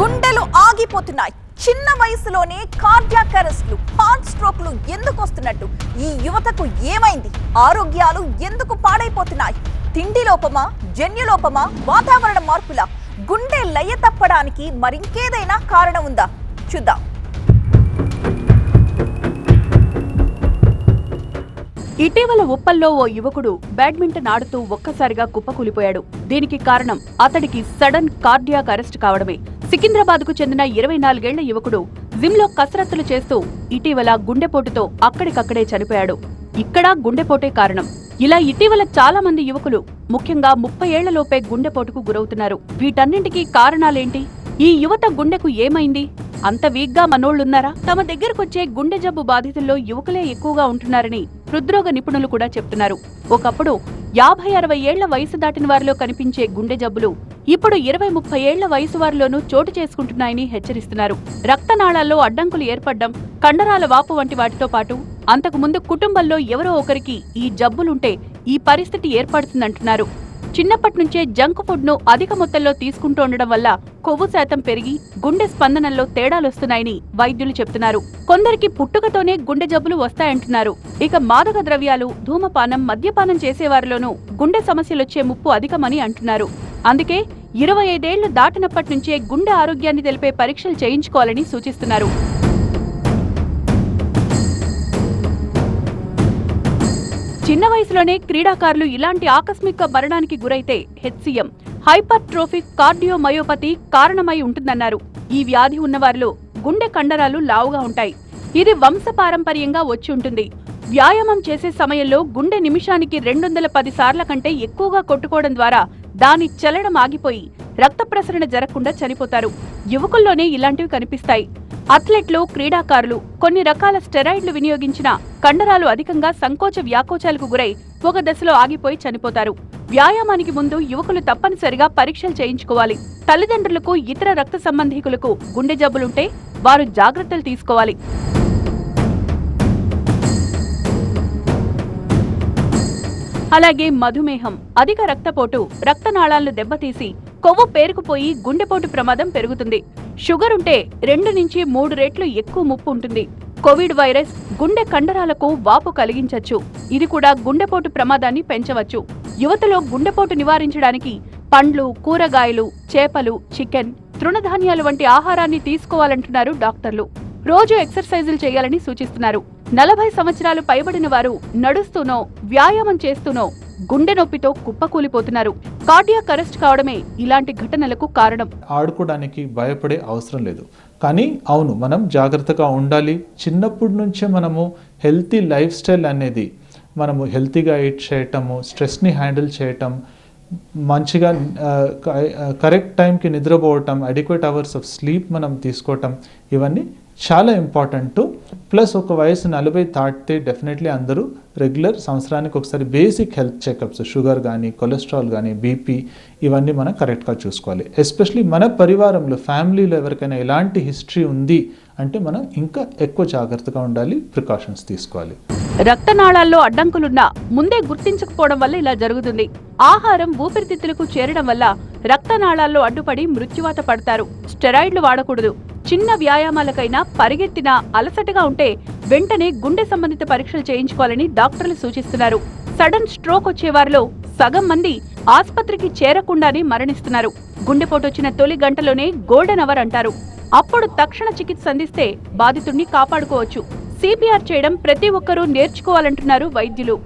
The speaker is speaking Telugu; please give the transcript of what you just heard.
గుండెలు ఆగిపోతున్నాయి. చిన్న వయసులోనే కార్డియాక్ అరెస్టులు, హార్ట్ స్ట్రోక్లు ఎందుకు వస్తున్నట్టు? ఈ యువతకు ఏమైంది? ఆరోగ్యాలు ఎందుకు పాడైపోతున్నాయి? తిండి లోపమా, జన్యులోపమా, వాతావరణ మార్పులా? గుండె లయ తప్పడానికి మరింకేదైనా కారణం ఉందా? చూద్దాం. ఇటీవల ఉప్పల్లో ఓ యువకుడు బ్యాడ్మింటన్ ఆడుతూ ఒక్కసారిగా కుప్పకూలిపోయాడు. దీనికి కారణం అతడికి సడన్ కార్డియాక్ అరెస్ట్ కావడమే. సికింద్రాబాద్కు చెందిన 24 ఏళ్ల యువకుడు జిమ్లో కసరత్తులు చేస్తూ ఇటీవల గుండెపోటుతో అక్కడికక్కడే చనిపోయాడు. ఇక్కడ గుండెపోటే కారణం. ఇలా ఇటీవల చాలా మంది యువకులు, ముఖ్యంగా 30 ఏళ్లలోపే గుండెపోటుకు గురవుతున్నారు. వీటన్నింటికీ కారణాలేంటి? ఈ యువత గుండెకు ఏమైంది? అంత వీక్గా మనోళ్లున్నారా? తమ దగ్గరకొచ్చే గుండె జబ్బు బాధితుల్లో యువకులే ఎక్కువగా ఉంటున్నారని హృద్రోగ నిపుణులు కూడా చెప్తున్నారు. ఒకప్పుడు 50-60 ఏళ్ల వయసు దాటిన వారిలో కనిపించే గుండె జబ్బులు ఇప్పుడు 20-30 ఏళ్ల వయసు వారిలోనూ చోటు చేసుకుంటున్నాయని హెచ్చరిస్తున్నారు. రక్తనాళాల్లో అడ్డంకులు ఏర్పడ్డం, కండరాల వాపు వంటి వాటితో పాటు అంతకుముందు కుటుంబంలో ఎవరో ఒకరికి ఈ జబ్బులుంటే ఈ పరిస్థితి ఏర్పడుతుందంటున్నారు. చిన్నప్పటి నుంచే జంక్ ఫుడ్ ను అధిక మొత్తంలో తీసుకుంటూ ఉండడం వల్ల కొవ్వు శాతం పెరిగి గుండె స్పందనల్లో తేడాలొస్తున్నాయని వైద్యులు చెప్తున్నారు. కొందరికి పుట్టుకతోనే గుండె జబ్బులు వస్తాయంటున్నారు. ఇక మాదక ద్రవ్యాలు, ధూమపానం, మద్యపానం చేసేవారిలోనూ గుండె సమస్యలొచ్చే ముప్పు అధికమని అంటున్నారు. అందుకే 25 ఏళ్లు దాటినప్పటి నుంచే గుండె ఆరోగ్యాన్ని తెలిపే పరీక్షలు చేయించుకోవాలని సూచిస్తున్నారు. చిన్న వయసులోనే క్రీడాకారులు ఇలాంటి ఆకస్మిక మరణానికి గురైతే హెచ్సిఎం, హైపర్ట్రోఫిక్ కార్డియోమయోపతి కారణమై ఉంటుందన్నారు. ఈ వ్యాధి ఉన్నవారిలో గుండె కండరాలు లావుగా ఉంటాయి. ఇది వంశపారంపర్యంగా వచ్చి ఉంటుంది. వ్యాయామం చేసే సమయంలో గుండె నిమిషానికి 210 సార్ల కంటే ఎక్కువగా కొట్టుకోవడం ద్వారా దాని చలనం ఆగిపోయి రక్త ప్రసరణ జరగకుండా చనిపోతారు. యువకుల్లోనే ఇలాంటివి కనిపిస్తాయి. అథ్లెట్లు, క్రీడాకారులు కొన్ని రకాల స్టెరాయిడ్లు వినియోగించిన కండరాలు అధికంగా సంకోచ వ్యాకోచాలకు గురై ఒక దశలో ఆగిపోయి చనిపోతారు. వ్యాయామానికి ముందు యువకులు తప్పనిసరిగా పరీక్షలు చేయించుకోవాలి. తల్లిదండ్రులకు, ఇతర రక్త సంబంధీకులకు గుండె జబ్బులుంటే వారు జాగ్రత్తలు తీసుకోవాలి. అలాగే మధుమేహం, అధిక రక్తపోటు రక్తనాళాలను దెబ్బతీసి కొవ్వు పేరుకుపోయి గుండెపోటు ప్రమాదం పెరుగుతుంది. షుగర్ ఉంటే 2 నుంచి 3 రెట్లు ఎక్కువ ముప్పు ఉంటుంది. కోవిడ్ వైరస్ గుండె కండరాలకు వాపు కలిగించవచ్చు. ఇది కూడా గుండెపోటు ప్రమాదాన్ని పెంచవచ్చు. యువతలో గుండెపోటు నివారించడానికి పండ్లు, కూరగాయలు, చేపలు, చికెన్, తృణధాన్యాలు వంటి ఆహారాన్ని తీసుకోవాలంటున్నారు డాక్టర్లు. రోజు ఎక్సర్సైజులు చేయాలని సూచిస్తున్నారు. 40 సంవత్సరాలు పైబడిన వారు నడుస్తూనో, వ్యాయామం చేస్తూనో గుండె నొప్పితో కుప్పకూలిపోతున్నారు. కార్డియాక్ అరెస్ట్ కావడమే ఇలాంటి ఘటనలకు కారణం. ఆడుకోవడానికి భయపడే అవసరం లేదు. కానీ అవును, మనం జాగ్రత్తగా ఉండాలి. చిన్నప్పటి నుంచే మనము హెల్తీ లైఫ్ స్టైల్ అనేది, మనము హెల్తీగా ఈట్ చేయటము, స్ట్రెస్ని హ్యాండిల్ చేయటం, మంచిగా కరెక్ట్ టైంకి నిద్రపోవటం, అడిక్వేట్ అవర్స్ ఆఫ్ స్లీప్ మనం తీసుకోవటం, ఇవన్నీ చాలా ఇంపార్టెంట్. ప్లస్ ఒక వయసు 40 దాటితే డెఫినెట్లీ అందరూ రెగ్యులర్ సంవత్సరానికి ఒకసారి బేసిక్ హెల్త్ చెకప్స్, షుగర్ కానీ, కొలెస్ట్రాల్ కానీ, బీపీ, ఇవన్నీ మనం కరెక్ట్గా చూసుకోవాలి. ఎస్పెషలీ మన పరివారంలో, ఫ్యామిలీలో ఎవరికైనా ఎలాంటి హిస్టరీ ఉంది అంటే మనం ఇంకా ఎక్కువ జాగ్రత్తగా ఉండాలి, ప్రికాషన్స్ తీసుకోవాలి. రక్తనాళాల్లో అడ్డంకులున్నా ముందే గుర్తించకపోవడం వల్ల ఇలా జరుగుతుంది. ఆహారం ఊపిరితిత్తులకు చేరడం వల్ల రక్తనాళాల్లో అడ్డుపడి మృత్యువాత పడతారు. స్టెరాయిడ్లు వాడకూడదు. చిన్న వ్యాయామాలకైనా, పరిగెత్తినా అలసటగా ఉంటే వెంటనే గుండె సంబంధిత పరీక్షలు చేయించుకోవాలని డాక్టర్లు సూచిస్తున్నారు. సడన్ స్ట్రోక్ వచ్చేవారిలో సగం మంది ఆస్పత్రికి చేరకుండానే మరణిస్తున్నారు. గుండెపోటొచ్చిన తొలి గంటలోనే గోల్డెన్ అవర్ అంటారు. అప్పుడు తక్షణ చికిత్స అందిస్తే బాధితుడిని కాపాడుకోవచ్చు. సిపిఆర్ చేయడం ప్రతి ఒక్కరూ నేర్చుకోవాలంటున్నారు వైద్యులు.